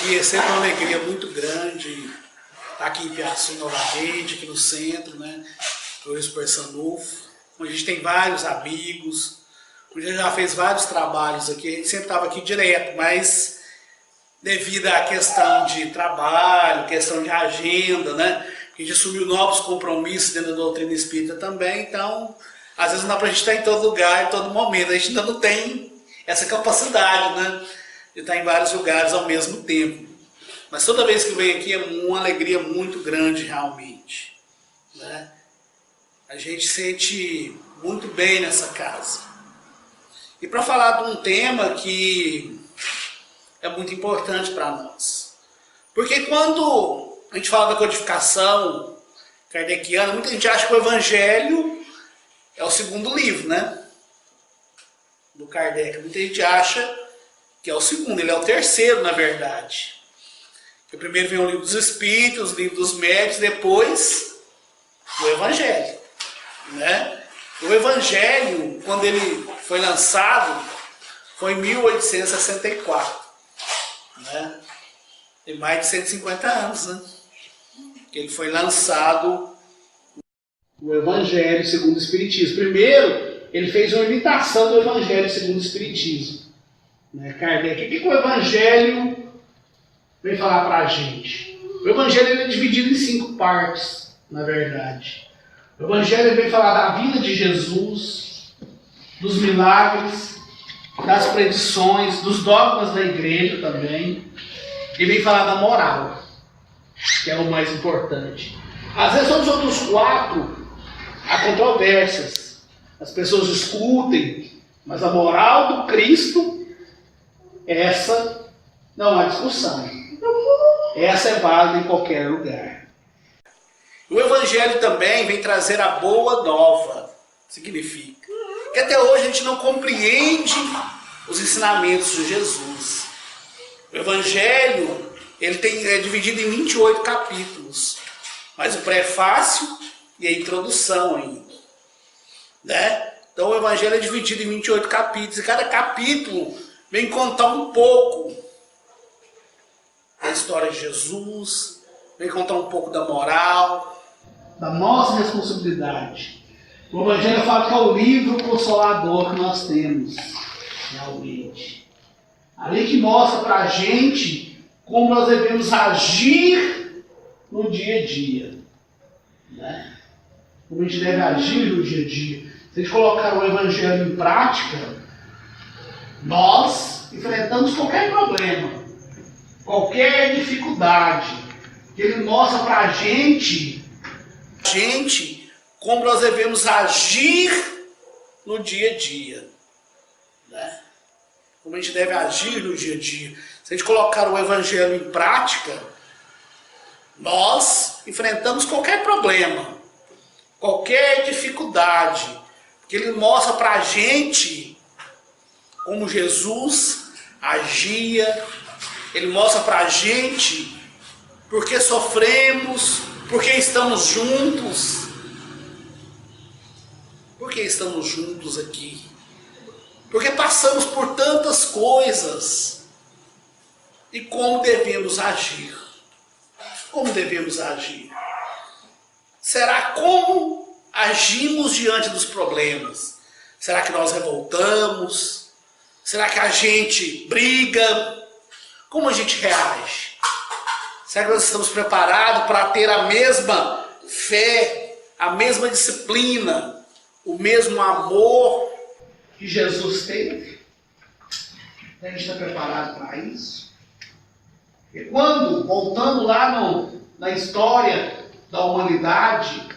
E é sempre uma alegria muito grande estar aqui em Piaçu novamente, aqui no centro, né? Do Expressão Novo, onde a gente tem vários amigos, onde a gente já fez vários trabalhos aqui, a gente sempre estava aqui direto, mas devido à questão de trabalho, questão de agenda, né? A gente assumiu novos compromissos dentro da doutrina espírita também, então às vezes não dá para a gente estar em todo lugar, em todo momento, a gente ainda não tem essa capacidade, né? De estar em vários lugares ao mesmo tempo. Mas toda vez que venho aqui é uma alegria muito grande realmente, né? A gente sente muito bem nessa casa. E para falar de um tema que é muito importante para nós. Porque quando a gente fala da codificação kardeciana, muita gente acha que o Evangelho é o segundo livro, né? Do Kardec. Muita gente acha que é o segundo, ele é o terceiro, na verdade. O primeiro vem o Livro dos Espíritos, o Livro dos Médiuns, depois o Evangelho, né? O Evangelho, quando ele foi lançado, foi em 1864, né? Tem mais de 150 anos, né? Que ele foi lançado, o Evangelho segundo o Espiritismo. Primeiro, ele fez uma imitação do Evangelho segundo o Espiritismo, né? Kardec, o que o Evangelho vem falar para a gente? O Evangelho ele é dividido em 5 partes, na verdade. O Evangelho vem falar da vida de Jesus, dos milagres, das predições, dos dogmas da igreja também. E vem falar da moral, que é o mais importante. Às vezes, sobre os outros 4, há controvérsias. As pessoas discutem, mas a moral do Cristo, essa não há discussão. Essa é válida em qualquer lugar. O Evangelho também vem trazer a boa nova. Significa que até hoje a gente não compreende os ensinamentos de Jesus. O Evangelho é dividido em 28 capítulos. Mas o prefácio e a introdução ainda, né? Então o Evangelho é dividido em 28 capítulos. E cada capítulo vem contar um pouco da história de Jesus, vem contar um pouco da moral, da nossa responsabilidade. O Evangelho fala que é o livro consolador que nós temos, realmente. Ali que mostra para a gente como nós devemos agir no dia a dia, né? Como a gente deve agir no dia a dia. Se a gente colocar o Evangelho em prática, nós enfrentamos qualquer problema, qualquer dificuldade, que ele mostra para a gente como nós devemos agir no dia a dia, né? Como a gente deve agir no dia a dia. Se a gente colocar o Evangelho em prática, nós enfrentamos qualquer problema, qualquer dificuldade, que ele mostra para a gente como Jesus agia. Ele mostra para a gente porque sofremos, porque estamos juntos. Por que estamos juntos aqui? Porque passamos por tantas coisas. E como devemos agir? Como devemos agir? Será como agimos diante dos problemas? Será que nós revoltamos? Será que a gente briga? Como a gente reage? Será que nós estamos preparados para ter a mesma fé, a mesma disciplina, o mesmo amor que Jesus teve? A gente está preparado para isso? E quando, voltando lá na história da humanidade,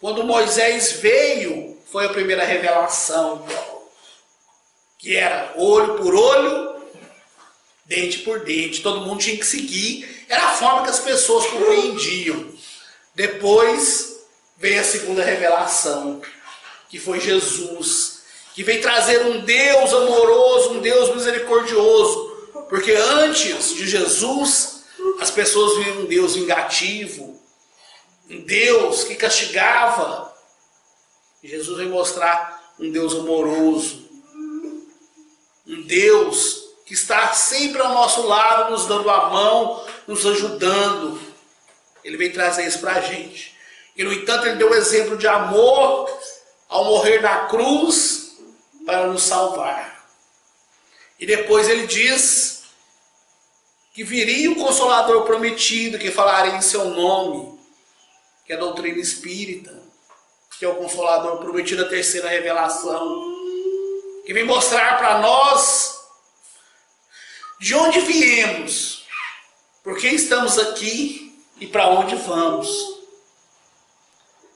quando Moisés veio, foi a primeira revelação, que era olho por olho, dente por dente, todo mundo tinha que seguir, era a forma que as pessoas compreendiam. Depois veio a segunda revelação, que foi Jesus, que veio trazer um Deus amoroso, um Deus misericordioso, porque antes de Jesus, as pessoas viam um Deus vingativo, um Deus que castigava. E Jesus veio mostrar um Deus amoroso, um Deus que está sempre ao nosso lado, nos dando a mão, nos ajudando. Ele vem trazer isso para a gente. E, no entanto, ele deu um exemplo de amor ao morrer na cruz para nos salvar. E depois ele diz que viria o Consolador prometido, que falaria em seu nome, que é a doutrina espírita, que é o Consolador prometido, a terceira revelação, que vem mostrar para nós de onde viemos, por que estamos aqui e para onde vamos.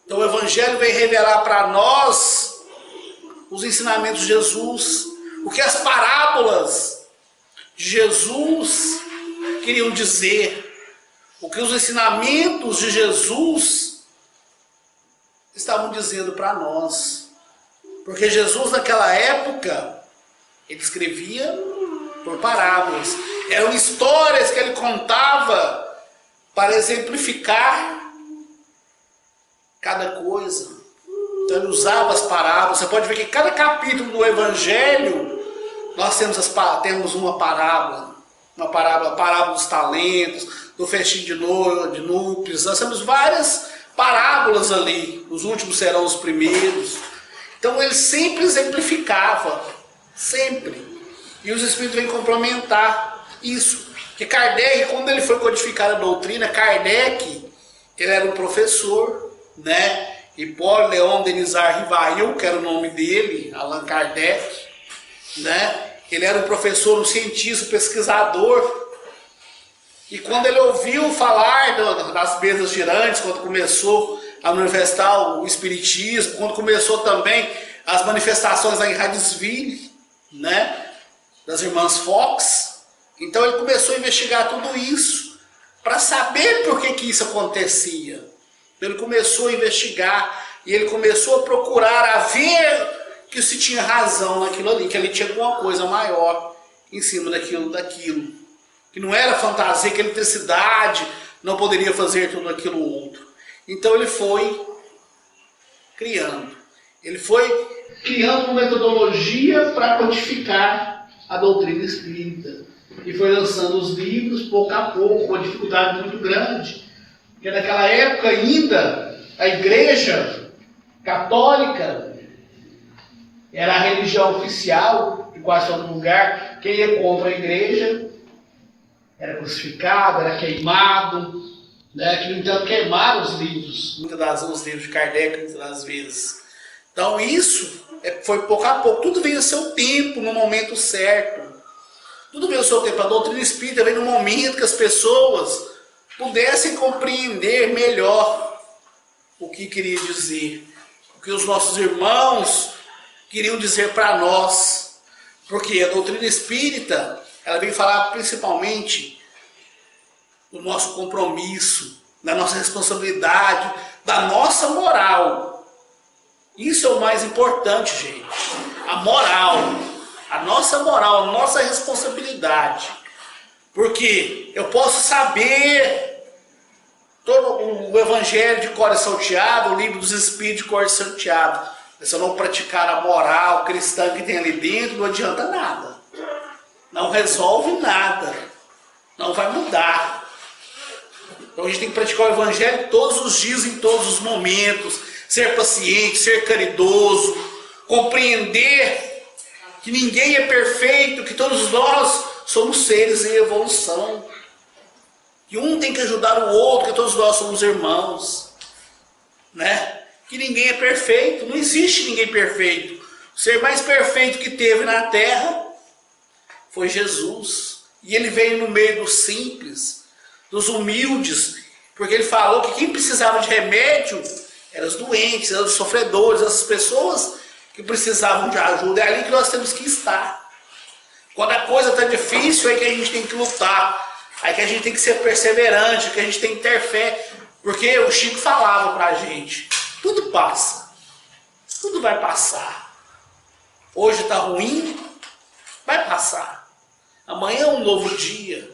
Então o Evangelho vem revelar para nós os ensinamentos de Jesus, o que as parábolas de Jesus queriam dizer, o que os ensinamentos de Jesus estavam dizendo para nós. Porque Jesus naquela época, ele escrevia por parábolas. Eram histórias que ele contava para exemplificar cada coisa. Então ele usava as parábolas. Você pode ver que em cada capítulo do Evangelho nós temos uma parábola. Uma parábola, a parábola dos talentos, do festim de núpcias. Nós temos várias parábolas ali. Os últimos serão os primeiros. Então ele sempre exemplificava. Sempre. E os Espíritos vêm complementar isso. Que Kardec, quando ele foi codificar a doutrina, Kardec, ele era um professor, né? Hipólito Léon Denisard Rivail, que era o nome dele, Allan Kardec, né? Ele era um professor, um cientista, um pesquisador. E quando ele ouviu falar das mesas girantes, quando começou a manifestar o espiritismo, quando começou também as manifestações lá em Hadesville, né? Das irmãs Fox, então ele começou a investigar tudo isso para saber por que isso acontecia. Ele começou a investigar e ele começou a procurar, a ver que se tinha razão naquilo ali, que ali tinha alguma coisa maior em cima daquilo. Que não era fantasia, que a eletricidade não poderia fazer tudo aquilo outro. Então ele foi criando. Ele foi criando uma metodologia para codificar a doutrina espírita. E foi lançando os livros pouco a pouco, com uma dificuldade muito grande. Porque naquela época ainda, a igreja católica era a religião oficial de quase todo lugar. Quem ia contra a igreja era crucificado, era queimado, né? Que, no entanto, queimaram os livros, os livros de Kardec, muitas das vezes. Então isso foi pouco a pouco, tudo veio ao seu tempo, no momento certo. Tudo veio ao seu tempo. A doutrina espírita veio no momento que as pessoas pudessem compreender melhor o que queria dizer, o que os nossos irmãos queriam dizer para nós. Porque a doutrina espírita, ela vem falar principalmente do nosso compromisso, da nossa responsabilidade, da nossa moral. Isso é o mais importante, gente. A moral, a nossa moral, a nossa responsabilidade. Porque eu posso saber todo o Evangelho de cor e salteado, o livro dos Espíritos de cor e salteado. Mas se eu não praticar a moral cristã que tem ali dentro, não adianta nada. Não resolve nada. Não vai mudar. Então a gente tem que praticar o Evangelho todos os dias, em todos os momentos. Ser paciente, ser caridoso, compreender que ninguém é perfeito, que todos nós somos seres em evolução. Que um tem que ajudar o outro, que todos nós somos irmãos. Né? Que ninguém é perfeito, não existe ninguém perfeito. O ser mais perfeito que teve na Terra foi Jesus. E ele veio no meio dos simples, dos humildes, porque ele falou que quem precisava de remédio eram os doentes, eram os sofredores, essas pessoas que precisavam de ajuda. É ali que nós temos que estar. Quando a coisa está difícil, é que a gente tem que lutar, é que a gente tem que ser perseverante, é que a gente tem que ter fé. Porque o Chico falava para a gente, tudo passa, tudo vai passar. Hoje está ruim, vai passar. Amanhã é um novo dia,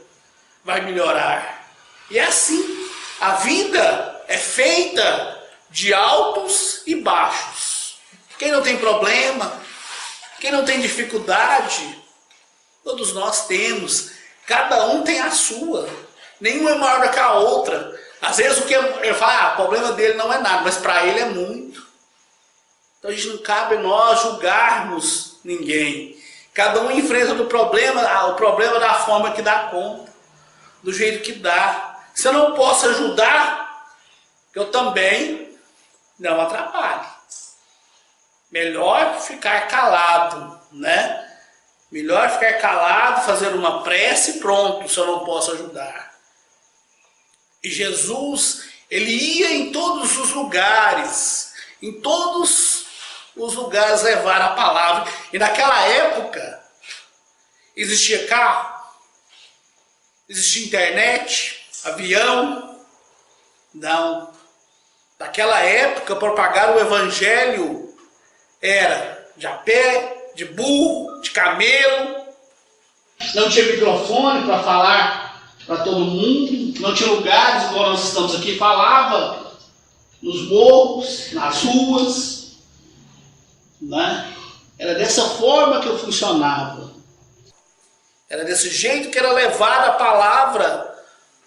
vai melhorar. E é assim, a vida é feita de altos e baixos. Quem não tem problema, quem não tem dificuldade, Todos nós temos. Cada um tem a sua. Nenhuma é maior do que a outra. Às vezes o que ele fala, o problema dele não é nada, mas para ele é muito. Então a gente não cabe nós julgarmos ninguém. Cada um enfrenta o problema da forma que dá conta, do jeito que dá. Se eu não posso ajudar, eu também não atrapalhe. Melhor ficar calado, né? Melhor ficar calado, fazer uma prece e pronto, se eu não posso ajudar. E Jesus, ele ia em todos os lugares, levar a palavra. E naquela época, existia carro, existia internet, avião. Não. Naquela época, propagar o evangelho era de a pé, de burro, de camelo. Não tinha microfone para falar para todo mundo. Não tinha lugares, igual nós estamos aqui, falava nos morros, nas ruas. Né? Era dessa forma que eu funcionava. Era desse jeito que era levada a palavra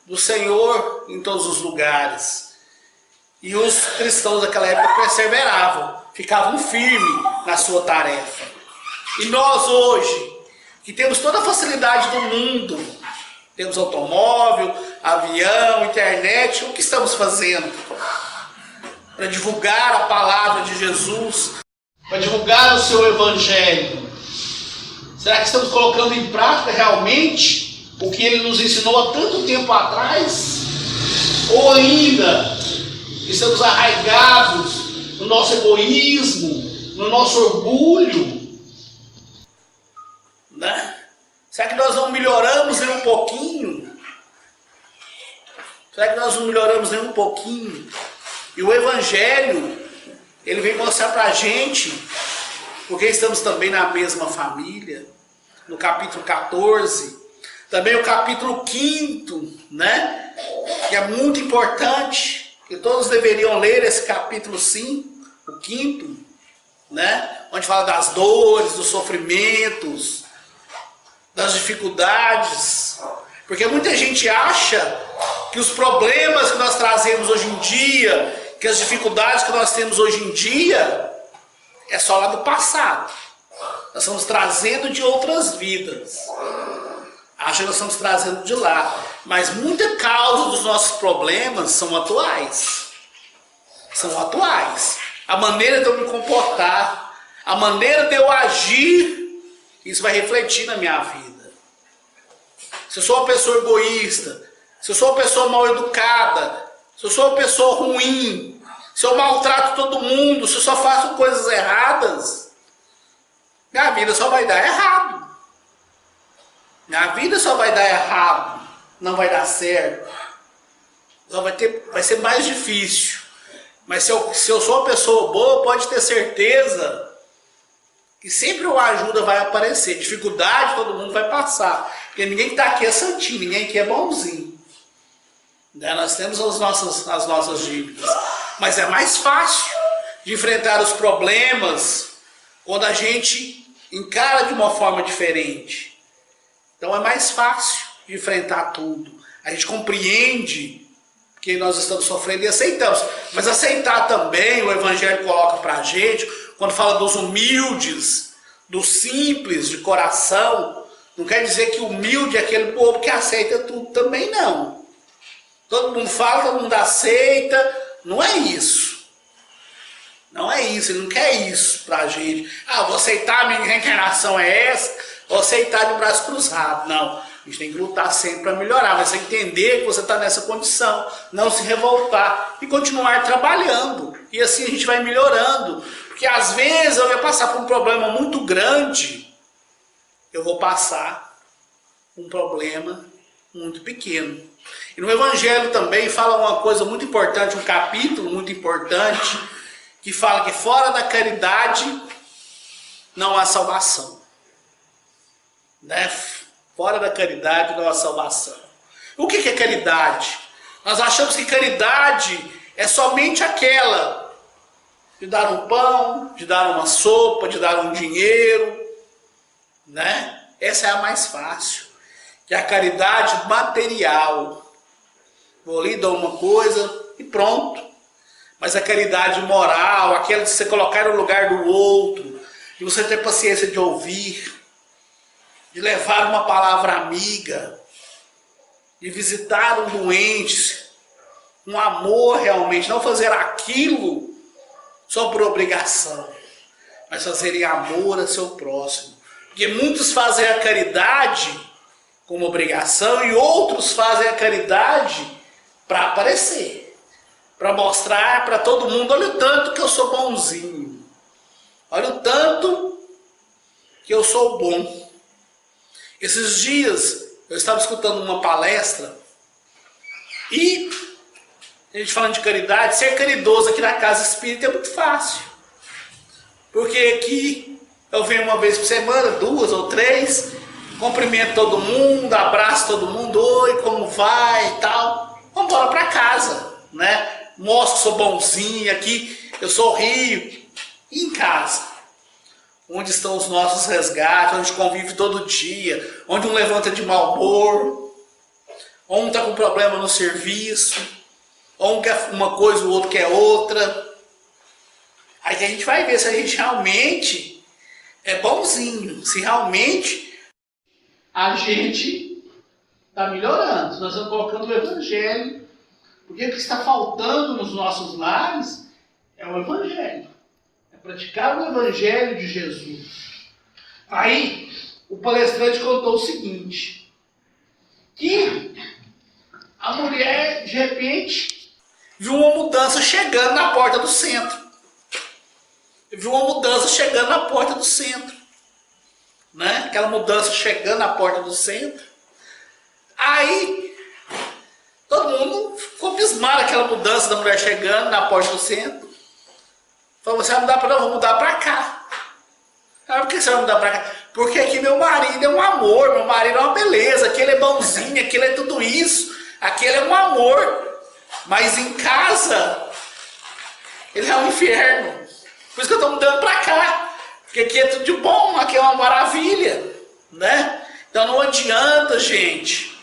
do Senhor em todos os lugares. E os cristãos daquela época perseveravam, ficavam firmes na sua tarefa. E nós hoje, que temos toda a facilidade do mundo, temos automóvel, avião, internet, o que estamos fazendo para divulgar a palavra de Jesus, para divulgar o seu evangelho? Será que estamos colocando em prática realmente o que ele nos ensinou há tanto tempo atrás? Ou ainda estamos arraigados no nosso egoísmo, no nosso orgulho? Né? Será que nós não melhoramos nem um pouquinho? Será que nós não melhoramos nem um pouquinho? E o evangelho, ele vem mostrar para a gente, porque estamos também na mesma família, no capítulo 14, também o capítulo 5, né? Que é muito importante, que todos deveriam ler esse capítulo 5, o 5, né? Onde fala das dores, dos sofrimentos, das dificuldades, porque muita gente acha que os problemas que nós trazemos hoje em dia, que as dificuldades que nós temos hoje em dia, é só lá do passado. Nós estamos trazendo de outras vidas. Acho que nós estamos trazendo de lá. Mas muita causa dos nossos problemas são atuais. São atuais. A maneira de eu me comportar, a maneira de eu agir, isso vai refletir na minha vida. Se eu sou uma pessoa egoísta, se eu sou uma pessoa mal educada, se eu sou uma pessoa ruim, se eu maltrato todo mundo, se eu só faço coisas erradas, minha vida só vai dar errado. Minha vida só vai dar errado. Não vai dar certo. Só vai ser mais difícil. Mas se eu sou uma pessoa boa, pode ter certeza que sempre uma ajuda vai aparecer. Dificuldade todo mundo vai passar. Porque ninguém que está aqui é santinho, ninguém aqui é bonzinho. Né? Nós temos as nossas dívidas. Mas é mais fácil de enfrentar os problemas quando a gente encara de uma forma diferente. Então é mais fácil de enfrentar tudo. A gente compreende que nós estamos sofrendo e aceitamos. Mas aceitar também, o Evangelho coloca para a gente, quando fala dos humildes, dos simples de coração, não quer dizer que humilde é aquele povo que aceita tudo também, não. Todo mundo fala, todo mundo aceita, não é isso. Não é isso, ele não quer isso pra gente. Ah, vou aceitar, a minha reencarnação é essa, vou aceitar de braço cruzado. Não, a gente tem que lutar sempre para melhorar, mas você entender que você está nessa condição, não se revoltar e continuar trabalhando. E assim a gente vai melhorando. Porque às vezes eu ia passar por um problema muito grande, eu vou passar um problema muito pequeno. E no Evangelho também fala uma coisa muito importante, um capítulo muito importante, que fala que fora da caridade não há salvação. Né? Fora da caridade não há salvação. O que é caridade? Nós achamos que caridade é somente aquela de dar um pão, de dar uma sopa, de dar um dinheiro, né? essa é a mais fácil, que é a caridade material. Vou ali, dou uma coisa e pronto. Mas a caridade moral, aquela de você colocar no lugar do outro, de você ter paciência de ouvir, de levar uma palavra amiga, de visitar um doente, um amor realmente, não fazer aquilo só por obrigação, mas fazer em amor a seu próximo. Porque muitos fazem a caridade como obrigação e outros fazem a caridade para aparecer, para mostrar para todo mundo: olha o tanto que eu sou bonzinho, olha o tanto que eu sou bom. Esses dias eu estava escutando uma palestra e a gente falando de caridade. Ser caridoso aqui na casa espírita é muito fácil, porque aqui eu venho uma vez por semana, 2 ou 3, cumprimento todo mundo, abraço todo mundo, oi, como vai e tal, vamos embora para casa, né? Mostro que sou bonzinho aqui, eu sorrio. E em casa, onde estão os nossos resgates, onde a gente convive todo dia, onde um levanta de mau humor, ou um está com problema no serviço, ou um quer uma coisa, o outro quer outra. Aí a gente vai ver se a gente realmente é bonzinho, se realmente a gente está melhorando, se nós estamos colocando o Evangelho. Porque o que está faltando nos nossos lares é o Evangelho. É praticar o Evangelho de Jesus. Aí, o palestrante contou o seguinte, que a mulher, de repente, viu uma mudança chegando na porta do centro. Viu uma mudança chegando na porta do centro. Né? Aquela mudança chegando na porta do centro. Aí, todo mundo ficou abismado, aquela mudança da mulher chegando na porta do centro. Falou: você vai mudar para não, vou mudar para cá. Ah, por que você vai mudar para cá? Porque aqui meu marido é um amor, meu marido é uma beleza, aquele é bonzinho, aquele é tudo isso, aquele é um amor. Mas em casa, ele é um inferno. Por isso que eu estou mudando para cá. Porque aqui é tudo de bom, aqui é uma maravilha, né? Então não adianta, gente,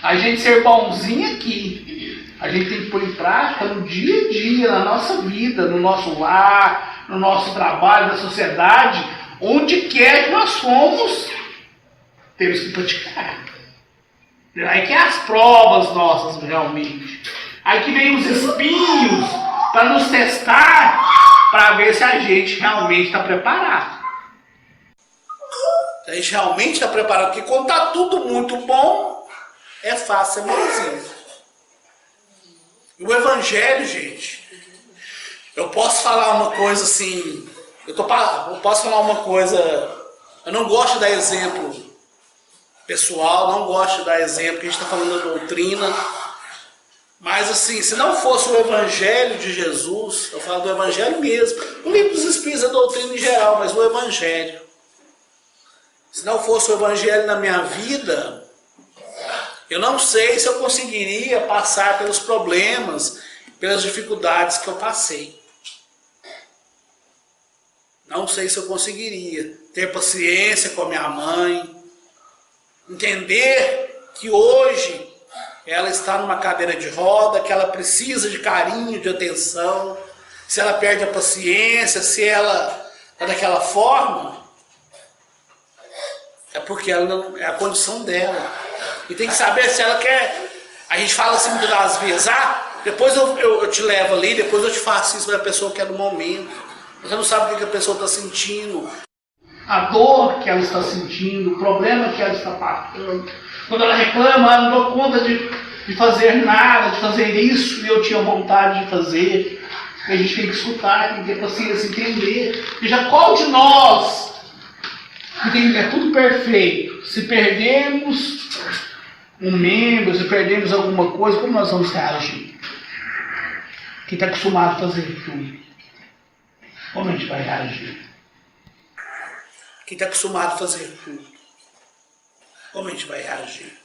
a gente ser bonzinho aqui. A gente tem que pôr em prática no dia a dia, na nossa vida, no nosso lar, no nosso trabalho, na sociedade, onde quer que nós fomos, temos que praticar. Aí que é as provas nossas realmente. Aí que vem os espinhos para nos testar, para ver se a gente realmente está preparado. Se a gente realmente está preparado, porque quando está tudo muito bom, é fácil ser bonzinho. E o Evangelho, gente, eu posso falar uma coisa assim, eu posso falar uma coisa, eu não gosto de dar exemplo pessoal, não gosto de dar exemplo, que a gente está falando da doutrina, mas assim, se não fosse o Evangelho de Jesus, eu falo do Evangelho mesmo, o livro dos Espíritos é doutrina em geral, mas o Evangelho, se não fosse o Evangelho na minha vida, eu não sei se eu conseguiria passar pelos problemas, pelas dificuldades que eu passei. Não sei se eu conseguiria ter paciência com a minha mãe, entender que hoje ela está numa cadeira de roda, que ela precisa de carinho, de atenção. Se ela perde a paciência, se ela está daquela forma, é porque ela não, é a condição dela. E tem que saber se ela quer. A gente fala assim muitas das vezes: depois eu te levo ali, depois eu te faço isso para a pessoa que é do momento. Você não sabe o que a pessoa está sentindo, a dor que ela está sentindo, o problema que ela está passando. Quando ela reclama, ela não dou conta de fazer nada, de fazer isso, e eu tinha vontade de fazer. E a gente tem que escutar, tem que ter paciência, entender. E já qual de nós que é tudo perfeito, se perdemos um membro, se perdemos alguma coisa, como nós vamos reagir? Quem está acostumado a fazer tudo, como a gente vai reagir? Quem está acostumado a fazer tudo, como a gente vai reagir?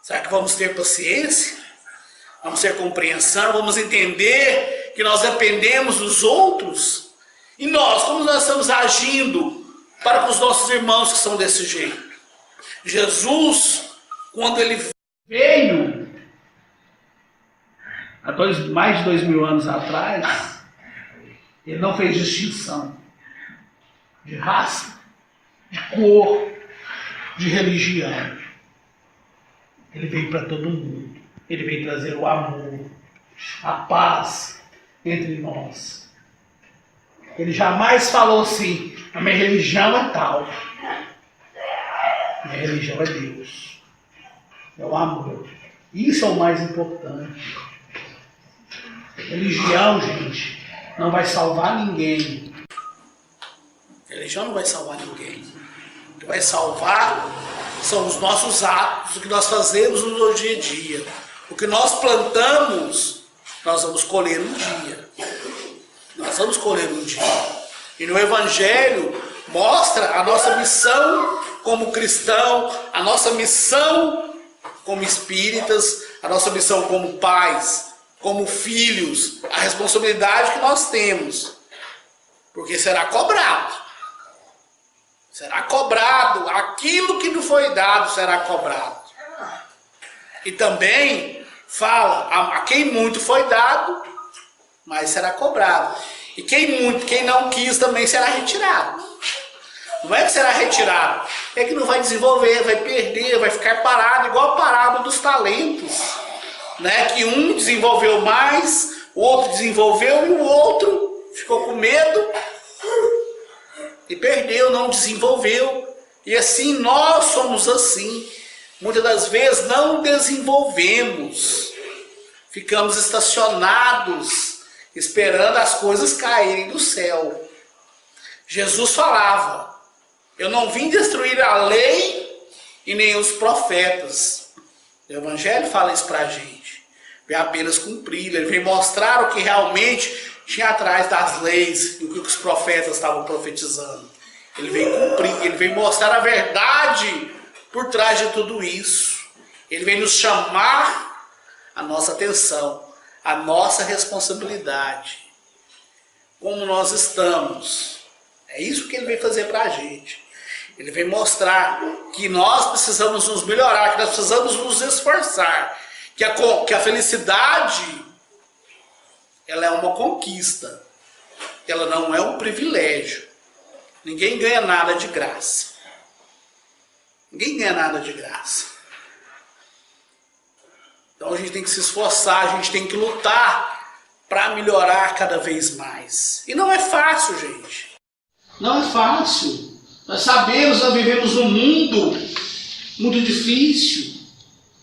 Será que vamos ter paciência? Vamos ter compreensão? Vamos entender que nós dependemos dos outros? E nós, como nós estamos agindo para com os nossos irmãos que são desse jeito. Jesus, quando ele veio, há mais de 2000 anos atrás, ele não fez distinção de raça, de cor, de religião. Ele veio para todo mundo. Ele veio trazer o amor, a paz entre nós. Ele jamais falou assim: a minha religião é tal. Minha religião é Deus. É o amor. Isso é o mais importante. Religião, gente, não vai salvar ninguém. Religião não vai salvar ninguém. O que vai salvar são os nossos atos, o que nós fazemos no dia a dia. O que nós plantamos, nós vamos colher um dia. Nós vamos colher um dia. E no Evangelho mostra a nossa missão como cristão, a nossa missão como espíritas, a nossa missão como pais, como filhos, a responsabilidade que nós temos. Porque será cobrado. Será cobrado. Aquilo que não foi dado será cobrado. E também fala, a quem muito foi dado, mas será cobrado. E quem não quis também será retirado. Não é que será retirado, é que não vai desenvolver, vai perder, vai ficar parado, igual a parada dos talentos. Né? Que um desenvolveu mais, o outro desenvolveu e o outro ficou com medo e perdeu, não desenvolveu. E assim nós somos assim. Muitas das vezes não desenvolvemos, ficamos estacionados, esperando as coisas caírem do céu. Jesus falava: eu não vim destruir a lei e nem os profetas. O Evangelho fala isso para a gente. Vem apenas cumprir, ele vem mostrar o que realmente tinha atrás das leis e o que os profetas estavam profetizando. Ele vem cumprir, ele vem mostrar a verdade por trás de tudo isso. Ele vem nos chamar a nossa atenção, a nossa responsabilidade. Como nós estamos. É isso que ele vem fazer para a gente. Ele vem mostrar que nós precisamos nos melhorar, que nós precisamos nos esforçar. Que a felicidade, ela é uma conquista. Ela não é um privilégio. Ninguém ganha nada de graça. Ninguém ganha nada de graça. Então a gente tem que se esforçar, a gente tem que lutar para melhorar cada vez mais. E não é fácil, gente. Não é fácil. Nós sabemos, nós vivemos num mundo muito difícil,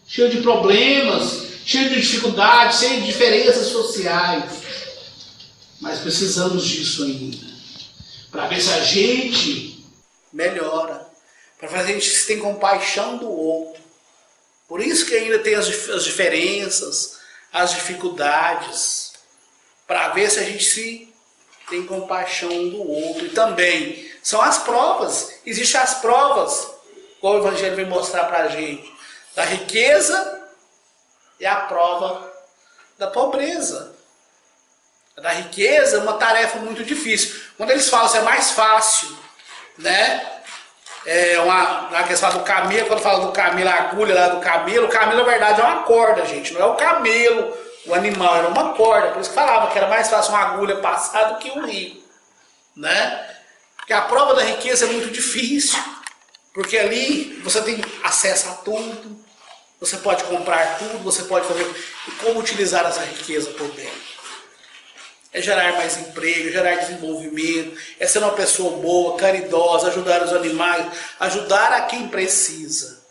cheio de problemas, cheio de dificuldades, cheio de diferenças sociais. Mas precisamos disso ainda. Para ver se a gente melhora. Para ver se a gente tem compaixão do outro. Por isso que ainda tem as diferenças, as dificuldades. Para ver se a gente tem compaixão um do outro. E também são as provas. Existem as provas, como o Evangelho vem mostrar para a gente, da riqueza e a prova da pobreza. A da riqueza é uma tarefa muito difícil. Quando eles falam que é mais fácil, né? Na questão do camelo, quando fala do camelo, a agulha lá do camelo, o camelo na verdade é uma corda, gente. Não é o camelo, o animal, era uma corda. Por isso que falava que era mais fácil uma agulha passar do que um rio, né? Porque a prova da riqueza é muito difícil. Porque ali você tem acesso a tudo, você pode comprar tudo, você pode fazer. E como utilizar essa riqueza por dentro? É gerar mais emprego, gerar desenvolvimento, é ser uma pessoa boa, caridosa, ajudar os animais, ajudar a quem precisa.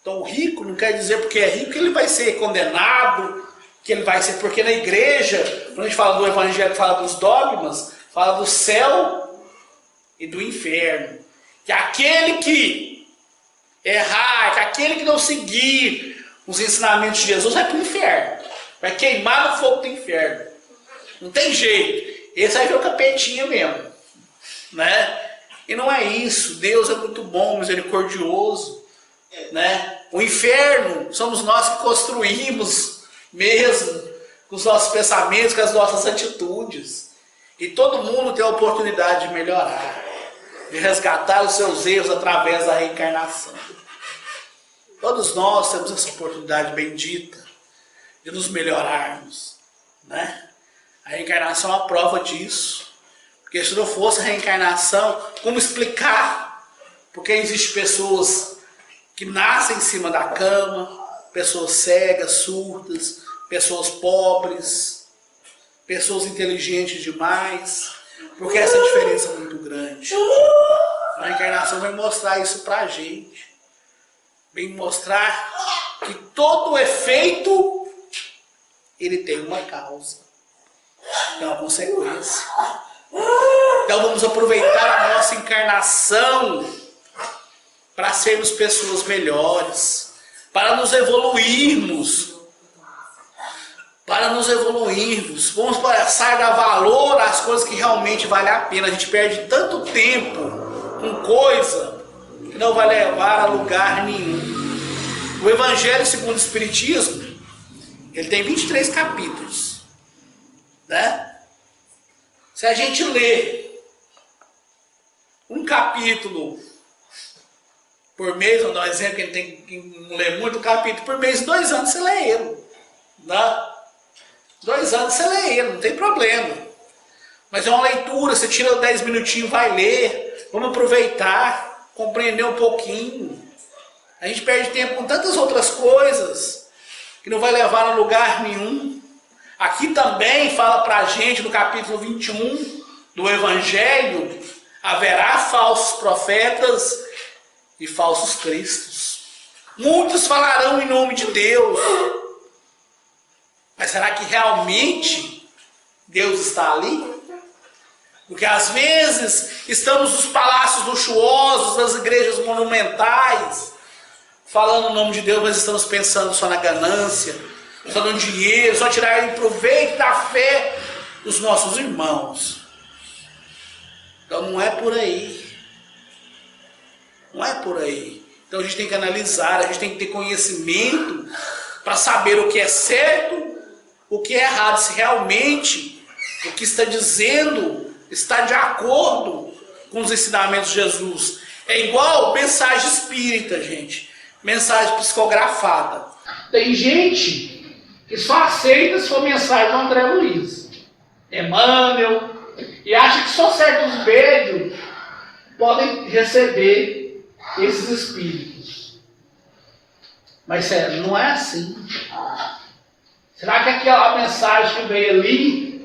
Então o rico não quer dizer porque é rico que ele vai ser condenado, que ele vai ser, porque na igreja, quando a gente fala do Evangelho, fala dos dogmas, fala do céu e do inferno. Que aquele que errar, que aquele que não seguir os ensinamentos de Jesus vai para o inferno, vai queimar no fogo do inferno. Não tem jeito. Esse aí foi o capetinha mesmo, né? E não é isso. Deus é muito bom, misericordioso, né? O inferno somos nós que construímos mesmo, com os nossos pensamentos, com as nossas atitudes. E todo mundo tem a oportunidade de melhorar. de resgatar os seus erros através da reencarnação. Todos nós temos essa oportunidade bendita de nos melhorarmos, né? A reencarnação é uma prova disso. Porque se não fosse a reencarnação, como explicar? Porque existem pessoas que nascem em cima da cama, pessoas cegas, surdas, pessoas pobres, pessoas inteligentes demais. Porque essa diferença é muito grande. A reencarnação vem mostrar isso pra gente. Vem mostrar que todo efeito, ele tem uma causa, tem uma consequência. Então vamos aproveitar a nossa encarnação para sermos pessoas melhores, para nos evoluirmos. Vamos passar a dar valor às coisas que realmente valem a pena. A gente perde tanto tempo com coisa que não vai levar a lugar nenhum. O Evangelho segundo o Espiritismo, ele tem 23 capítulos, né? Se a gente ler um capítulo por mês, vou dar um exemplo, quem tem que ler muito capítulo por mês, 2 anos você lê ele, né? 2 anos você lê ele, não tem problema. Mas é uma leitura, você tira 10 minutinhos, vai ler, vamos aproveitar, compreender um pouquinho. A gente perde tempo com tantas outras coisas que não vai levar a lugar nenhum. Aqui também fala pra gente no capítulo 21 do Evangelho: haverá falsos profetas e falsos cristos. Muitos falarão em nome de Deus. Mas será que realmente Deus está ali? Porque às vezes estamos nos palácios luxuosos, nas igrejas monumentais, falando o nome de Deus, mas estamos pensando só na ganância, só no dinheiro, só tirar proveito da fé dos nossos irmãos. Então não é por aí. Não é por aí. Então a gente tem que analisar, a gente tem que ter conhecimento para saber o que é certo, o que é errado, se realmente o que está dizendo está de acordo com os ensinamentos de Jesus. É igual mensagem espírita, gente. Mensagem psicografada. Tem gente que só aceita se for mensagem do André Luiz, Emmanuel, e acha que só certos médiuns podem receber esses espíritos. Mas sério, não é assim. Será que aquela mensagem que veio ali,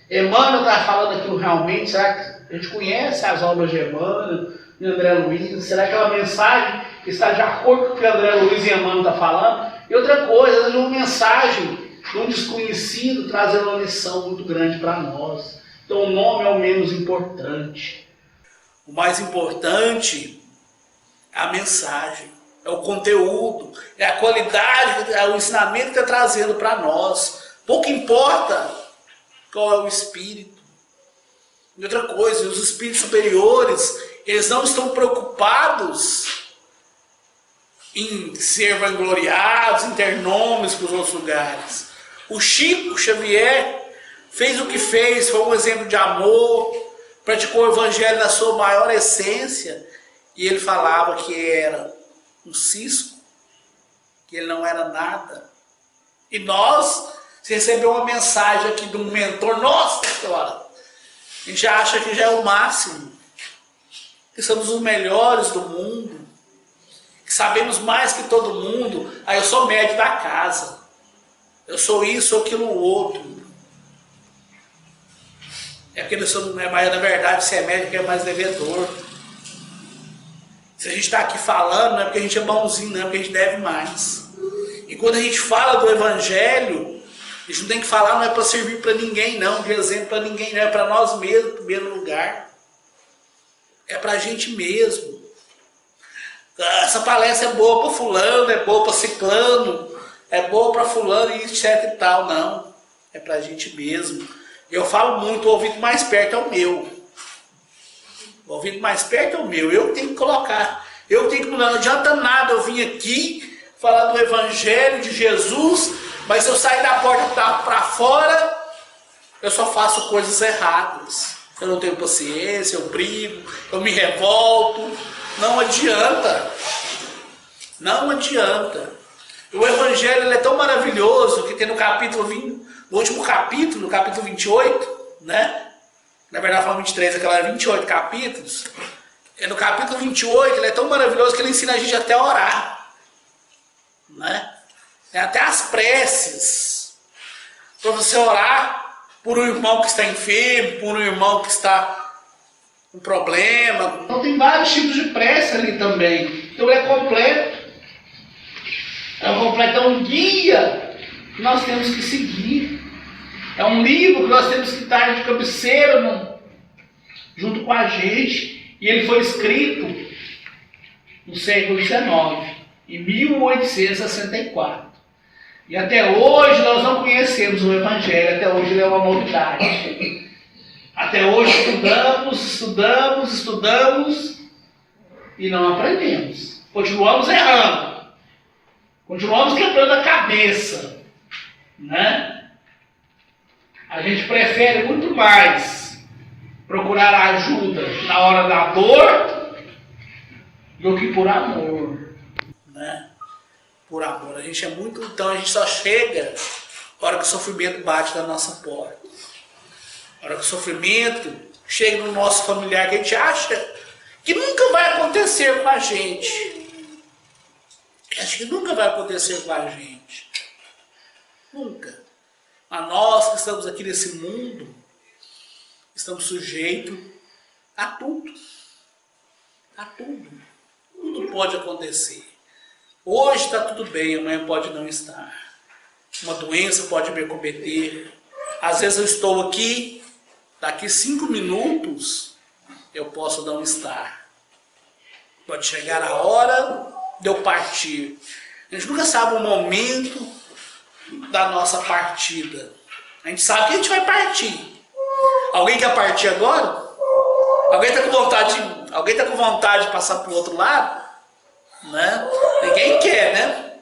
Emmanuel está falando aquilo realmente? Será que a gente conhece as obras de Emmanuel, de André Luiz? Será que aquela mensagem está de acordo com o que André Luiz e Emmanuel estão falando? E outra coisa, uma mensagem de um desconhecido trazendo uma lição muito grande para nós. Então o nome é o menos importante. O mais importante é a mensagem, é o conteúdo, é a qualidade, é o ensinamento que está trazendo para nós. Pouco importa qual é o espírito. E outra coisa, os espíritos superiores, eles não estão preocupados em ser vangloriados, em ter nomes para os outros lugares. O Chico Xavier fez o que fez, foi um exemplo de amor, praticou o evangelho na sua maior essência, e ele falava que era um cisco, que ele não era nada. E nós, se receber uma mensagem aqui de um mentor, nossa senhora, a gente acha que já é o máximo, que somos os melhores do mundo, que sabemos mais que todo mundo. Aí eu sou médico da casa, eu sou isso, sou aquilo outro. É porque nós somos, mas na verdade se é médico é mais devedor. Se a gente está aqui falando, não é porque a gente é bonzinho, não é porque a gente deve mais. E quando a gente fala do Evangelho, a gente não tem que falar, não é para servir para ninguém não, de exemplo para ninguém não, é para nós mesmos, em primeiro lugar. É para a gente mesmo. Essa palestra é boa para fulano, é boa para ciclano, é boa para fulano e etc e tal. Não, é para a gente mesmo. Eu falo muito, o ouvido mais perto é o meu. O ouvido mais perto é o meu. Eu tenho que colocar, eu tenho que mudar. Não adianta nada eu vim aqui falar do Evangelho de Jesus, mas se eu sair da porta para fora, eu só faço coisas erradas. eu não tenho paciência, eu brigo, eu me revolto. Não adianta. Não adianta. O Evangelho ele é tão maravilhoso que tem no capítulo 20, no último capítulo, no capítulo 28, né? Na verdade, fala 23, aquela era 28 capítulos. No capítulo 28, ele é tão maravilhoso que ele ensina a gente até a orar. Né? Até as preces. Para você orar por um irmão que está enfermo, por um irmão que está com problema. Então tem vários tipos de prece ali também. Então ele é completo. É um guia que nós temos que seguir. É um livro que nós temos que estar de cabeceira junto com a gente. E ele foi escrito no século XIX, em 1864. E até hoje nós não conhecemos o Evangelho, até hoje ele é uma novidade. Até hoje estudamos e não aprendemos. Continuamos errando. Continuamos quebrando a cabeça. Né? A gente prefere muito mais procurar ajuda na hora da dor do que por amor, né? Por amor. A gente é muito... Então a gente só chega na hora que o sofrimento bate na nossa porta. Na hora que o sofrimento chega no nosso familiar que a gente acha que nunca vai acontecer com a gente. Acho que nunca vai acontecer com a gente. Nunca. Mas nós que estamos aqui nesse mundo, estamos sujeitos a tudo. A tudo. Tudo pode acontecer. Hoje está tudo bem, amanhã pode não estar. Uma doença pode me acometer. Às vezes eu estou aqui, daqui 5 minutos eu posso não estar. Pode chegar a hora de eu partir. A gente nunca sabe o momento da nossa partida. A gente sabe que a gente vai partir. Alguém quer partir agora? Alguém está com vontade de passar para o outro lado? Né? Ninguém quer, né?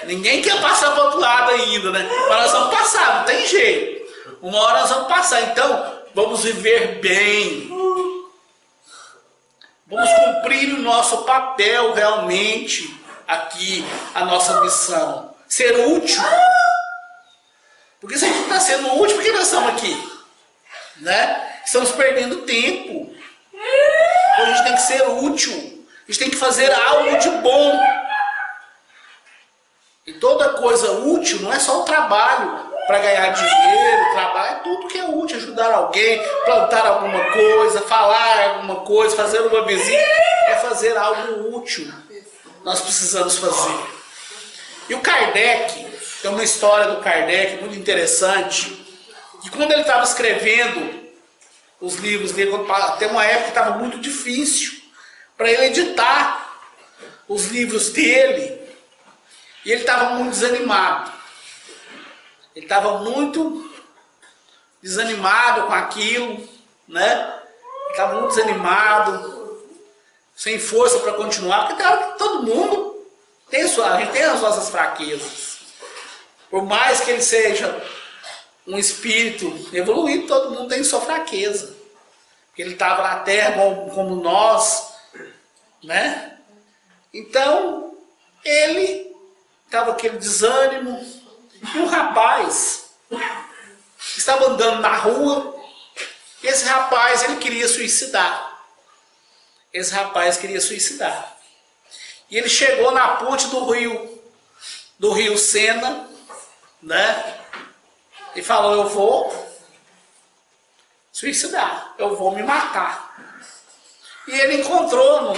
Ninguém quer passar para o outro lado ainda, né? Mas nós vamos passar, não tem jeito. Uma hora nós vamos passar, então vamos viver bem. Vamos cumprir o nosso papel realmente aqui, a nossa missão. Ser útil. Porque se a gente não está sendo útil, por que nós estamos aqui? Né? Estamos perdendo tempo. Então a gente tem que ser útil. A gente tem que fazer algo de bom. E toda coisa útil não é só o trabalho para ganhar dinheiro. Trabalho é tudo que é útil. Ajudar alguém, plantar alguma coisa, falar alguma coisa, fazer uma visita. É fazer algo útil. Nós precisamos fazer. E o Kardec, tem uma história do Kardec muito interessante. E quando ele estava escrevendo os livros dele, até uma época que estava muito difícil para ele editar os livros dele. E ele estava muito desanimado. Ele estava muito desanimado com aquilo, né? Ele estava muito desanimado, sem força para continuar, porque todo mundo tem a gente tem as nossas fraquezas. Por mais que ele seja um espírito evoluído, todo mundo tem sua fraqueza. Porque ele estava na Terra como nós, né? Então, ele estava aquele desânimo. E um rapaz estava andando na rua. E esse rapaz, ele queria suicidar. Esse rapaz queria suicidar. E ele chegou na ponte do rio Sena, né? E falou: eu vou suicidar, eu vou me matar. E ele encontrou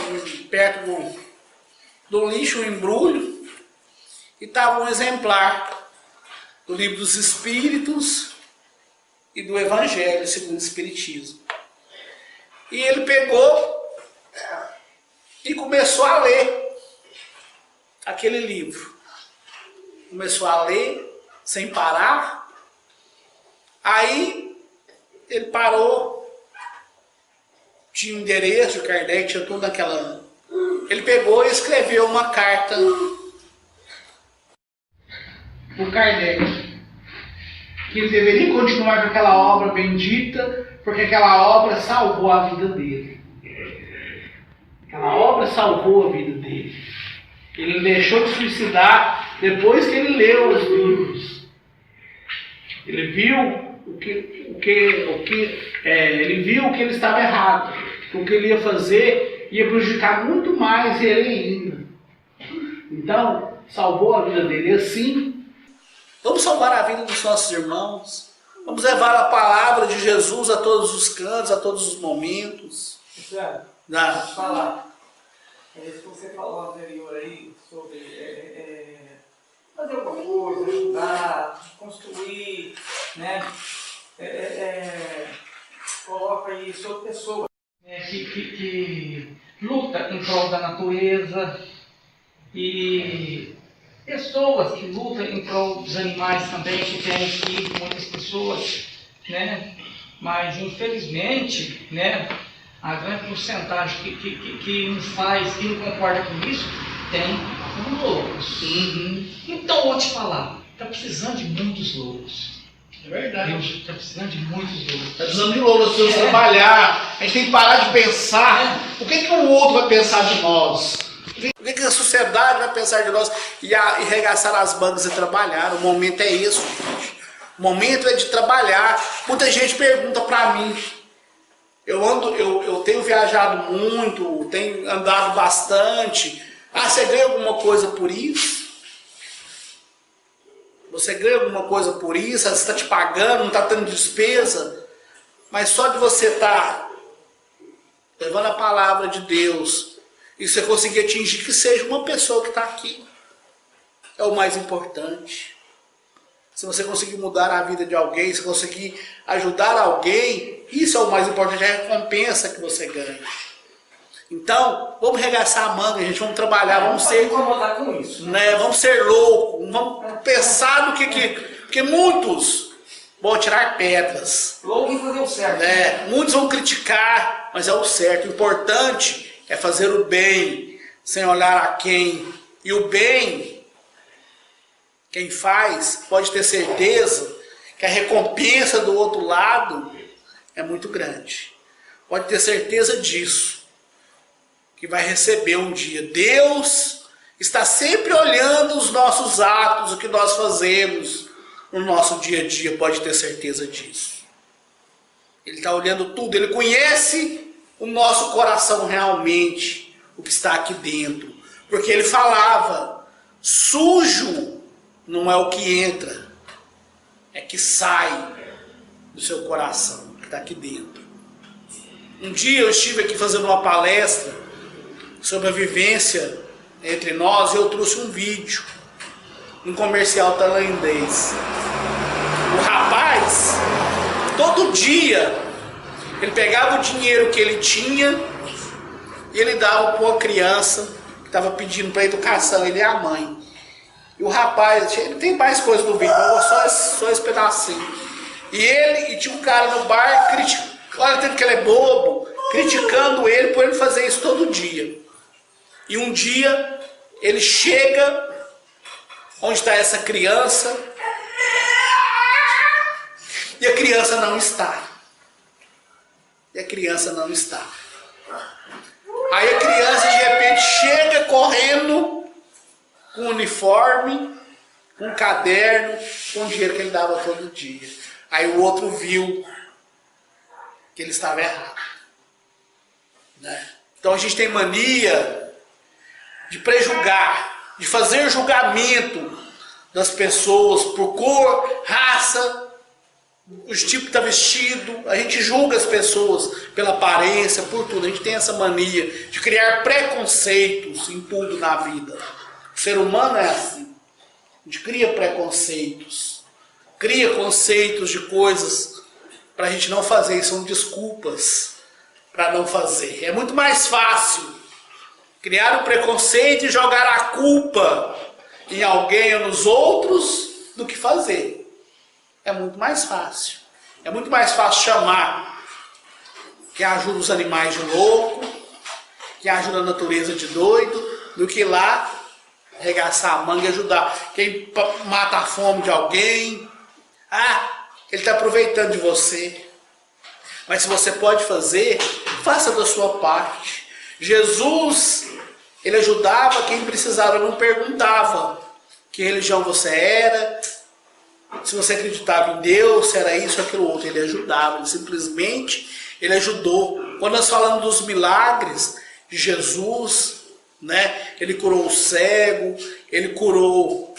perto do lixo um embrulho e estava um exemplar do Livro dos Espíritos e do Evangelho segundo o Espiritismo. E ele pegou e começou a ler aquele livro. Começou a ler sem parar. Aí ele parou, tinha um endereço de Kardec, tinha tudo naquela... Ele pegou e escreveu uma carta pro Kardec. que ele deveria continuar com aquela obra bendita, porque aquela obra salvou a vida dele. Aquela obra salvou a vida dele. Ele deixou de suicidar depois que ele leu os livros. Ele viu ele viu que ele estava errado, que o que ele ia fazer ia prejudicar muito mais ele ainda. Então, salvou a vida dele. E assim, vamos salvar a vida dos nossos irmãos. Vamos levar a palavra de Jesus a todos os cantos, a todos os momentos. Deixa eu falar. Isso que você falou anterior aí, sobre fazer alguma coisa, ajudar, construir, né? Coloca aí sobre pessoas que luta em prol da natureza e pessoas que lutam em prol dos animais também, que tem aqui muitas pessoas, né? Mas infelizmente, né, a grande porcentagem que não faz, que não concorda com isso, tem loucos. Então eu vou te falar, está precisando de muitos loucos. É verdade. Está precisando de muitos loucos. Está precisando de loucos, nós precisamos trabalhar. A gente tem que parar de pensar. O que o outro vai pensar de nós? O que a sociedade vai pensar de nós? E arregaçar as mangas e trabalhar. O momento é isso, gente. O momento é de trabalhar. Muita gente pergunta para mim. Eu tenho viajado muito, tenho andado bastante. Ah, você ganha alguma coisa por isso? Você ganha alguma coisa por isso? Você está te pagando, não está tendo despesa? Mas só de você estar levando a palavra de Deus e você conseguir atingir que seja uma pessoa que está aqui, é o mais importante. Se você conseguir mudar a vida de alguém, se conseguir ajudar alguém, isso é o mais importante, é a recompensa que você ganha. Então, vamos regaçar a manga, gente, vamos trabalhar, vamos ser... incomodar com isso. Né, vamos ser loucos, vamos pensar no que... Porque muitos vão tirar pedras. Louco em fazer o certo. Né? Muitos vão criticar, mas é o certo. O importante é fazer o bem, sem olhar a quem. E o bem, quem faz, pode ter certeza que a recompensa do outro lado é muito grande. Pode ter certeza disso. Que vai receber um dia. Deus está sempre olhando os nossos atos, o que nós fazemos no nosso dia a dia, pode ter certeza disso. Ele está olhando tudo, ele conhece o nosso coração realmente, o que está aqui dentro. Porque ele falava, sujo não é o que entra, é que sai do seu coração, que está aqui dentro. Um dia eu estive aqui fazendo uma palestra sobre a vivência entre nós, e eu trouxe um vídeo, um comercial tailandês. O rapaz, todo dia, ele pegava o dinheiro que ele tinha e ele dava para uma criança que estava pedindo para educação, ele e a mãe. E o rapaz, ele tem mais coisas no vídeo, mas só esse pedacinho. E tinha um cara no bar, olha tanto que ele é bobo, criticando ele por ele fazer isso todo dia. E um dia ele chega onde está essa criança e a criança não está. Aí a criança de repente chega correndo com um uniforme, com um caderno, com o dinheiro que ele dava todo dia. Aí o outro viu que ele estava errado. Né? Então a gente tem mania de prejulgar, de fazer julgamento das pessoas por cor, raça, o tipo que está vestido. A gente julga as pessoas pela aparência, por tudo. A gente tem essa mania de criar preconceitos em tudo na vida. O ser humano é assim. A gente cria preconceitos, cria conceitos de coisas para a gente não fazer. E são desculpas para não fazer. É muito mais fácil criar um preconceito e jogar a culpa em alguém ou nos outros do que fazer. É muito mais fácil. É muito mais fácil chamar quem ajuda os animais de louco, quem ajuda a natureza de doido, do que ir lá arregaçar a manga e ajudar quem mata a fome de alguém. Ah, Ele está aproveitando de você. Mas se você pode fazer, faça da sua parte. Jesus, ele ajudava quem precisava, não perguntava que religião você era, se você acreditava em Deus, se era isso ou aquilo outro. Ele ajudava, ele simplesmente ele ajudou. Quando nós falamos dos milagres de Jesus, né? Ele curou o cego, ele curou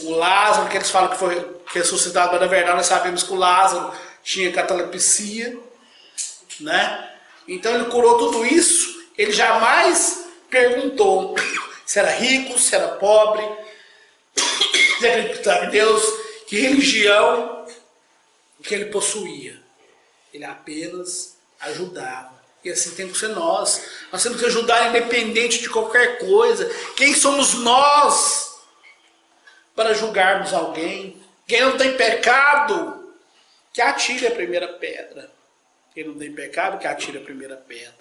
o Lázaro, que eles falam que foi ressuscitado, mas na verdade nós sabemos que o Lázaro tinha catalepsia, né? Então ele curou tudo isso. Ele jamais perguntou se era rico, se era pobre, se acreditava em Deus, que religião que ele possuía. Ele apenas ajudava. E assim tem que ser nós. Nós temos que ajudar independente de qualquer coisa. Quem somos nós para julgarmos alguém? Quem não tem pecado, que atire a primeira pedra. Quem não tem pecado, que atire a primeira pedra.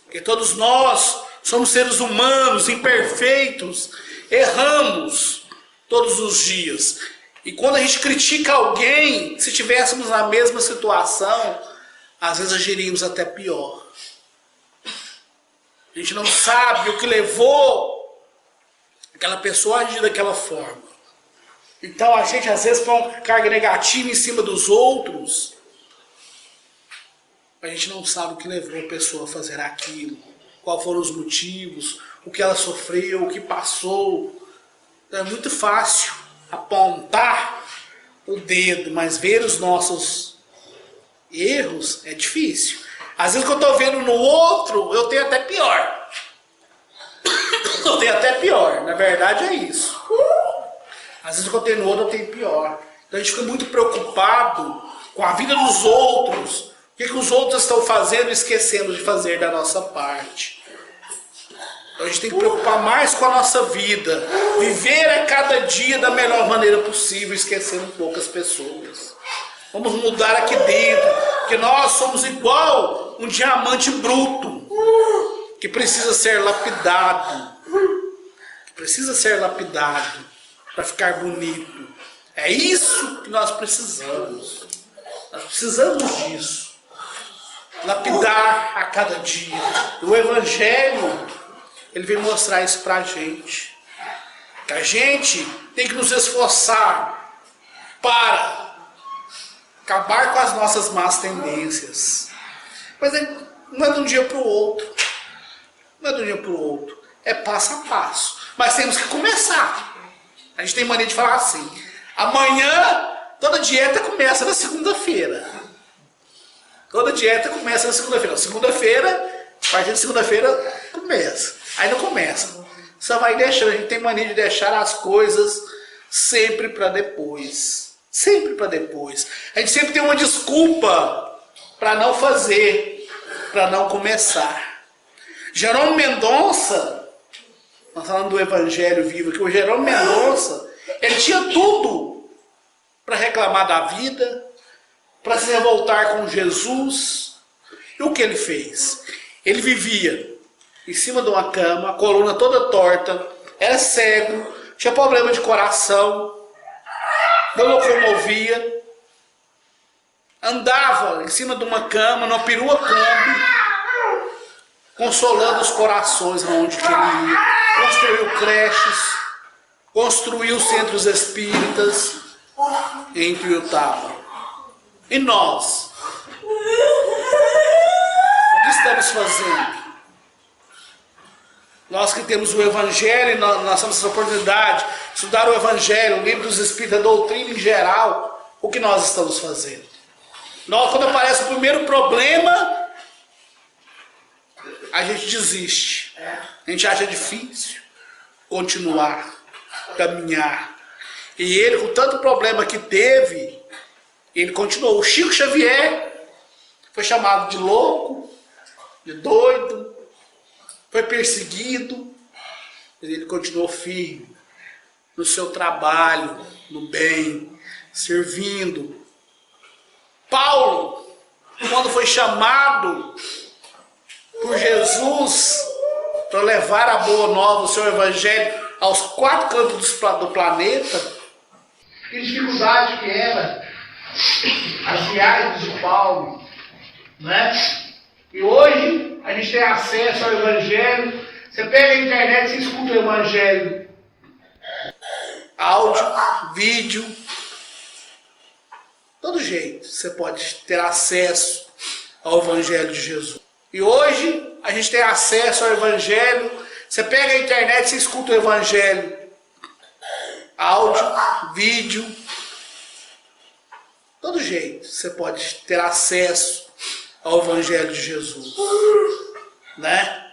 Porque todos nós somos seres humanos, imperfeitos, erramos todos os dias. E quando a gente critica alguém, se estivéssemos na mesma situação, às vezes agiríamos até pior. A gente não sabe o que levou aquela pessoa a agir daquela forma. Então a gente às vezes põe uma carga negativa em cima dos outros. A gente não sabe o que levou a pessoa a fazer aquilo. Quais foram os motivos, o que ela sofreu, o que passou. Então é muito fácil apontar o dedo, mas ver os nossos erros é difícil. Às vezes que eu estou vendo no outro, eu tenho até pior. Eu tenho até pior, na verdade é isso. Às vezes que eu tenho no outro, eu tenho pior. Então a gente fica muito preocupado com a vida dos outros. O que os outros estão fazendo e esquecendo de fazer da nossa parte. Então a gente tem que preocupar mais com a nossa vida. Viver a cada dia da melhor maneira possível, esquecendo poucas pessoas. Vamos mudar aqui dentro, porque nós somos igual um diamante bruto, que precisa ser lapidado. Que precisa ser lapidado para ficar bonito. É isso que nós precisamos. Nós precisamos disso. Lapidar a cada dia. O Evangelho, ele vem mostrar isso para a gente. Que a gente tem que nos esforçar para acabar com as nossas más tendências. Mas não é de um dia para o outro. Não é de um dia para o outro. É passo a passo. Mas temos que começar. A gente tem mania de falar assim: amanhã toda dieta começa na segunda-feira. Toda dieta começa na segunda-feira. Segunda-feira, a partir de segunda-feira, começa. Aí não começa. Só vai deixando. A gente tem mania de deixar as coisas sempre para depois. Sempre para depois. A gente sempre tem uma desculpa para não fazer, para não começar. Jerônimo Mendonça, nós falando do Evangelho vivo aqui, o Jerônimo Mendonça, ele tinha tudo para reclamar da vida, para se revoltar com Jesus. E o que ele fez? Ele vivia em cima de uma cama, a coluna toda torta, era cego, tinha problema de coração, não locomovia, andava em cima de uma cama, numa perua Kombi, consolando os corações onde que ele ia. Construiu creches, construiu centros espíritas em Tuiutaba. E nós? O que estamos fazendo? Nós que temos o Evangelho, nós temos essa oportunidade de estudar o Evangelho, o livro dos Espíritos, a doutrina em geral, o que nós estamos fazendo? Nós, quando aparece o primeiro problema, a gente desiste. A gente acha difícil continuar, caminhar. E ele, com tanto problema que teve, ele continuou. O Chico Xavier foi chamado de louco, de doido, foi perseguido, mas ele continuou firme no seu trabalho, no bem, servindo. Paulo, quando foi chamado por Jesus para levar a boa nova, o seu evangelho, aos 4 cantos do planeta, que dificuldade que era as viagens de Paulo, né? E hoje a gente tem acesso ao Evangelho. Você pega a internet e escuta o Evangelho. Áudio, vídeo, todo jeito você pode ter acesso ao Evangelho de Jesus. E hoje a gente tem acesso ao Evangelho. Você pega a internet e escuta o Evangelho. Áudio, vídeo, todo jeito você pode ter acesso ao Evangelho de Jesus, né?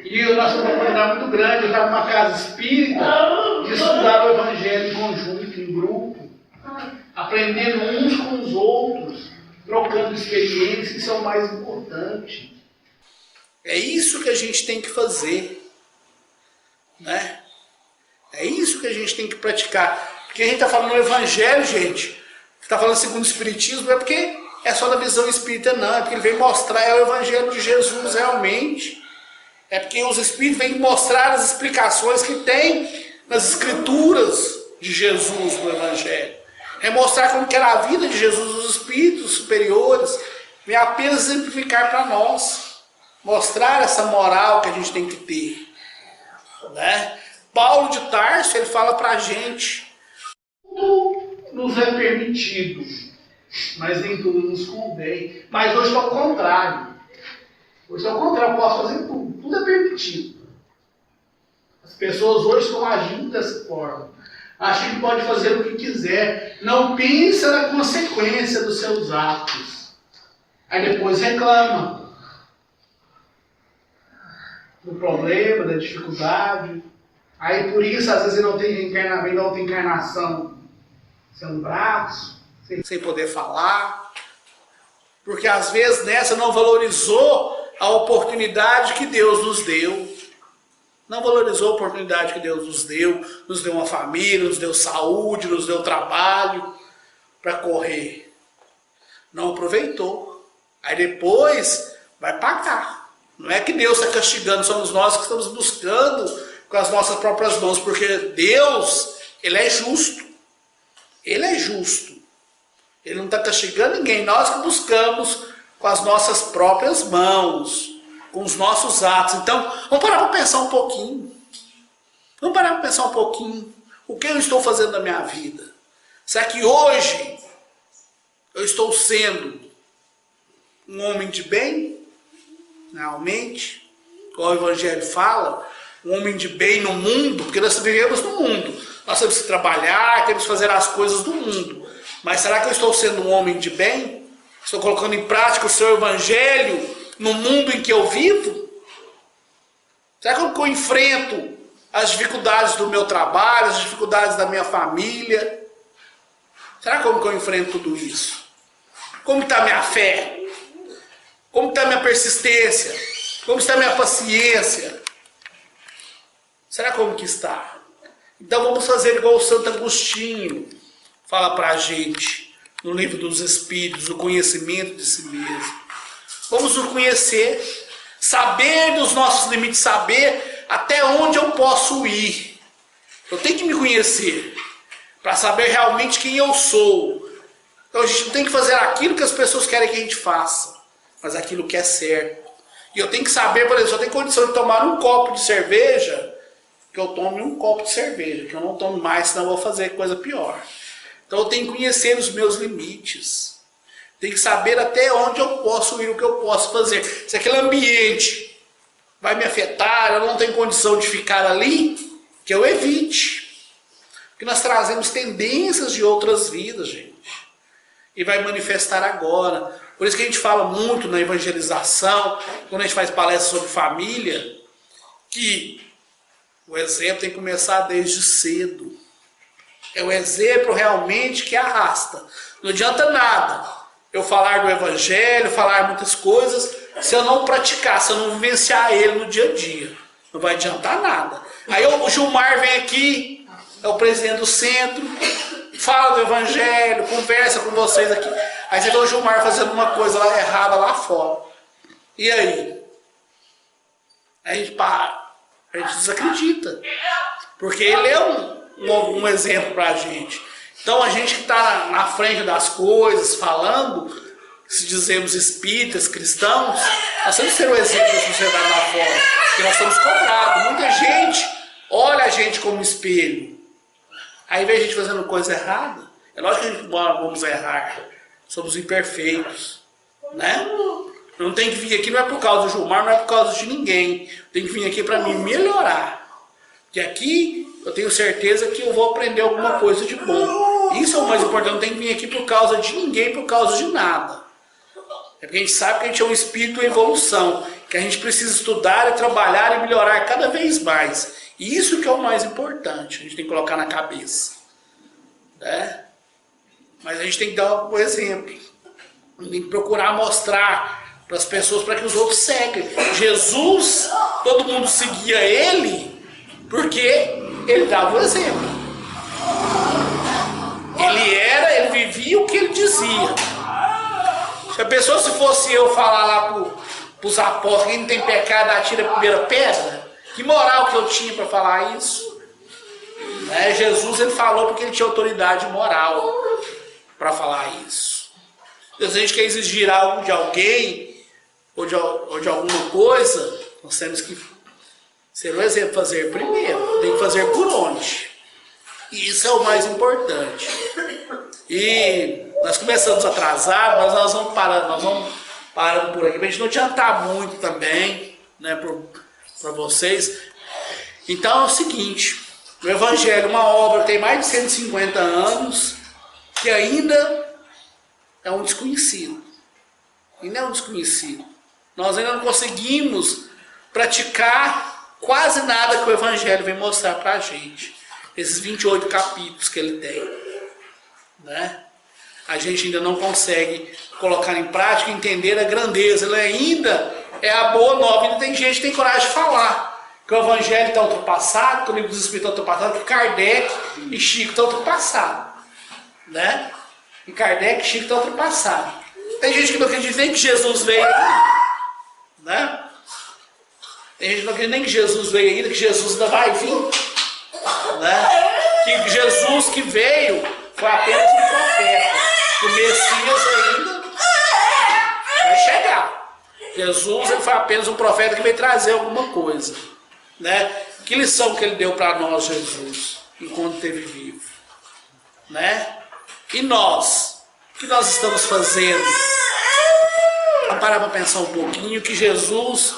E a nossa comunidade é muito grande. Eu estava numa casa espírita de estudar o Evangelho em conjunto, em grupo, aprendendo uns com os outros, trocando experiências. Isso é o mais importante. É isso que a gente tem que fazer, né? É isso que a gente tem que praticar. Porque a gente está falando no Evangelho, gente, está falando segundo o Espiritismo, não é porque é só da visão espírita, não. É porque ele vem mostrar o Evangelho de Jesus realmente. É porque os Espíritos vêm mostrar as explicações que tem nas Escrituras de Jesus no Evangelho. É mostrar como que era a vida de Jesus, os Espíritos superiores. Vem apenas exemplificar para nós. Mostrar essa moral que a gente tem que ter, né? Paulo de Tarso, ele fala para a gente: tudo nos é permitido, mas nem tudo nos convém. Mas hoje é o contrário. Hoje é o contrário, eu posso fazer tudo. Tudo é permitido. As pessoas hoje estão agindo dessa forma. Acham que pode fazer o que quiser. Não pensa na consequência dos seus atos. Aí depois reclama do problema, da dificuldade. Aí por isso, às vezes, ele não tem outra encarnação sem um braço, sem poder falar. Porque às vezes nessa não valorizou a oportunidade que Deus nos deu. Não valorizou a oportunidade que Deus nos deu uma família, nos deu saúde, nos deu trabalho para correr. Não aproveitou. Aí depois vai pagar. Não é que Deus está castigando, somos nós que estamos buscando com as nossas próprias mãos, porque Deus, Ele é justo. Ele é justo. Ele não está castigando ninguém, nós que buscamos com as nossas próprias mãos, com os nossos atos. Então, vamos parar para pensar um pouquinho. Vamos parar para pensar um pouquinho. O que eu estou fazendo na minha vida? Será que hoje eu estou sendo um homem de bem? Realmente, como o Evangelho fala, um homem de bem no mundo, porque nós vivemos no mundo. Nós temos que trabalhar, temos que fazer as coisas do mundo. Mas será que eu estou sendo um homem de bem? Estou colocando em prática o seu Evangelho no mundo em que eu vivo? Será que eu enfrento as dificuldades do meu trabalho, as dificuldades da minha família? Será que eu enfrento tudo isso? Como está a minha fé? Como está a minha persistência? Como está a minha paciência? Será como que está? Então vamos fazer igual o Santo Agostinho fala para a gente no Livro dos Espíritos, o conhecimento de si mesmo. Vamos nos conhecer, saber dos nossos limites, saber até onde eu posso ir. Eu tenho que me conhecer para saber realmente quem eu sou. Então a gente não tem que fazer aquilo que as pessoas querem que a gente faça, mas aquilo que é certo. E eu tenho que saber, por exemplo, se eu tenho condição de tomar um copo de cerveja, que eu tome um copo de cerveja, que eu não tomo mais, senão eu vou fazer coisa pior. Então eu tenho que conhecer os meus limites. Tenho que saber até onde eu posso ir, o que eu posso fazer. Se aquele ambiente vai me afetar, eu não tenho condição de ficar ali, que eu evite. Porque nós trazemos tendências de outras vidas, gente. E vai manifestar agora. Por isso que a gente fala muito na evangelização, quando a gente faz palestras sobre família, que o exemplo tem que começar desde cedo. É o exemplo realmente que arrasta. Não adianta nada eu falar do Evangelho, falar muitas coisas, se eu não praticar, se eu não vivenciar ele no dia a dia. Não vai adiantar nada. Aí o Gilmar vem aqui, é o presidente do centro, fala do Evangelho, conversa com vocês aqui. Aí você vê o Gilmar fazendo uma coisa lá errada lá fora. E aí? A gente para, a gente desacredita. Porque ele é um exemplo para a gente. Então a gente que está na frente das coisas, falando, se dizemos espíritas, cristãos, nós temos que ser o exemplo da sociedade lá fora, porque nós estamos cobrados. Muita gente olha a gente como espelho. Aí vê a gente fazendo coisa errada. É lógico que a gente vamos errar. Somos imperfeitos, né? Não tem que vir aqui, não é por causa do Gilmar, não é por causa de ninguém. Tem que vir aqui para me melhorar. E aqui eu tenho certeza que eu vou aprender alguma coisa de bom. Isso é o mais importante, não tem que vir aqui por causa de ninguém, por causa de nada. É porque a gente sabe que a gente é um espírito em evolução, que a gente precisa estudar e trabalhar e melhorar cada vez mais. E isso que é o mais importante, a gente tem que colocar na cabeça. Né? Mas a gente tem que dar um exemplo. A gente tem que procurar mostrar para as pessoas, para que os outros seguem. Jesus, todo mundo seguia ele, porque ele dava o exemplo. Ele vivia o que ele dizia. Se a pessoa, se fosse eu falar lá para os apóstolos, quem não tem pecado atira a primeira pedra, que moral que eu tinha para falar isso? Né? Jesus, ele falou porque ele tinha autoridade moral para falar isso. Se a gente quer exigir algo de alguém, ou de alguma coisa, nós temos que ser o exemplo, fazer primeiro. Tem que fazer por onde. E isso é o mais importante. E nós começamos atrasado, mas nós vamos parando por aqui, para a gente não adiantar muito também, né, para vocês. Então é o seguinte, o Evangelho é uma obra que tem mais de 150 anos, que ainda é um desconhecido. Ainda é um desconhecido. Nós ainda não conseguimos praticar quase nada que o Evangelho vem mostrar para a gente. Esses 28 capítulos que ele tem. Né? A gente ainda não consegue colocar em prática e entender a grandeza. Ele ainda é a boa nova. Ainda tem gente que tem coragem de falar que o Evangelho está ultrapassado, que o Livro dos Espíritos está ultrapassado, que Kardec e Chico estão ultrapassados. Né? E Kardec e Chico estão ultrapassados. Tem gente que não acredita nem que Jesus veio ainda. Né? Tem gente que não acredita nem que Jesus veio ainda, que Jesus ainda vai vir. Né? Que Jesus que veio foi apenas um profeta. O Messias ainda vai chegar. Jesus, ele foi apenas um profeta que veio trazer alguma coisa. Né? Que lição que ele deu para nós, Jesus, enquanto esteve vivo? Né? E nós? O que nós estamos fazendo? Vamos parar para pensar um pouquinho, que Jesus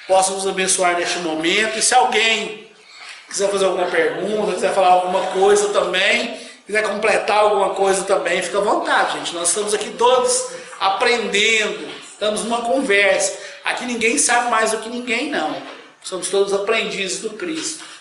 possa nos abençoar neste momento. E se alguém quiser fazer alguma pergunta, quiser falar alguma coisa também, quiser completar alguma coisa também, fica à vontade, gente. Nós estamos aqui todos aprendendo, estamos numa conversa. Aqui ninguém sabe mais do que ninguém, não. Somos todos aprendizes do Cristo.